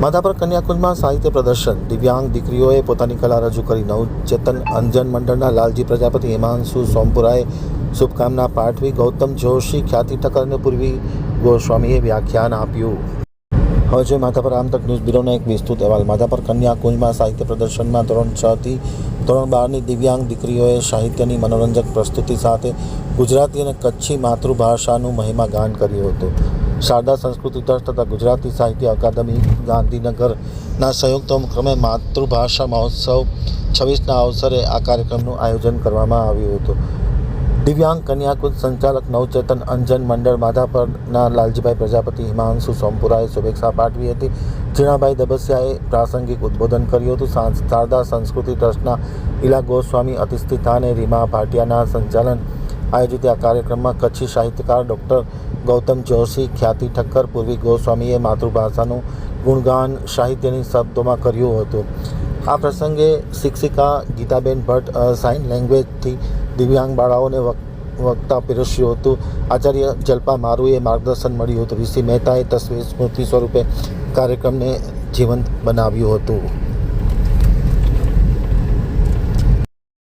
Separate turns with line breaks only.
માધાપર કન્યાકુંજમાં સાહિત્ય પ્રદર્શન. દિવ્યાંગ દીકરીઓએ પોતાની કલા રજૂ કરી. નવચેતન અંજન મંડળના લાલજી પ્રજાપતિ, હિમાંશુ સોમપુરાએ શુભકામના પાઠવી. ગૌતમ જોશી, ખ્યાતિ ઠક્કર અને પૂર્વી ગોસ્વામીએ વ્યાખ્યાન આપ્યું. હવે જોઈએ માધાપર આમતક ન્યૂઝ બ્યુરોનો એક વિસ્તૃત અહેવાલ. માધાપર કન્યાકુંજમાં સાહિત્ય પ્રદર્શનમાં ધોરણ 6 થી ધોરણ 12ની દિવ્યાંગ દીકરીઓએ સાહિત્યની મનોરંજક પ્રસ્તુતિ સાથે ગુજરાતી અને કચ્છી માતૃભાષાનું મહિમા ગાન કર્યું હતું. શારદા સંસ્કૃતિ ટ્રસ્ટ તથા ગુજરાતી સાહિત્ય અકાદમી ગાંધીનગરના સંયુક્ત ઉપક્રમે માતૃભાષા મહોત્સવ 26ના અવસરે આ કાર્યક્રમનું આયોજન કરવામાં આવ્યું હતું. દિવ્યાંગ કન્યાકુંજ સંચાલક નવચેતન અંજન મંડળ માધાપરના લાલજીભાઈ પ્રજાપતિ, હિમાંશુ સોમપુરાએ શુભેચ્છા પાઠવી હતી. ઝીણાભાઈ દબસિયાએ પ્રાસંગિક ઉદ્બોધન કર્યું હતું. શારદા સંસ્કૃતિ ટ્રસ્ટના ઈલા ગોસ્વામી, અતિસ્થિતા અને રીમા ભાટિયાના સંચાલન આયોજિત આ કાર્યક્રમમાં કચ્છી સાહિત્યકાર ડૉક્ટર ગૌતમ જોશી, ખ્યાતિ ઠક્કર, પૂર્વી ગોસ્વામીએ માતૃભાષાનું ગુણગાન સાહિત્યની શબ્દોમાં કર્યું હતું. આ પ્રસંગે શિક્ષિકા ગીતાબેન ભટ્ટ સાઇન લેંગ્વેજથી દિવ્યાંગ બાળાઓને વક્તા પીરસ્યું હતું. આચાર્ય જલ્પા મારુએ માર્ગદર્શન મળ્યું હતું. વીસી મહેતાએ તસવીર સ્મૃતિ સ્વરૂપે કાર્યક્રમને જીવંત બનાવ્યું હતું.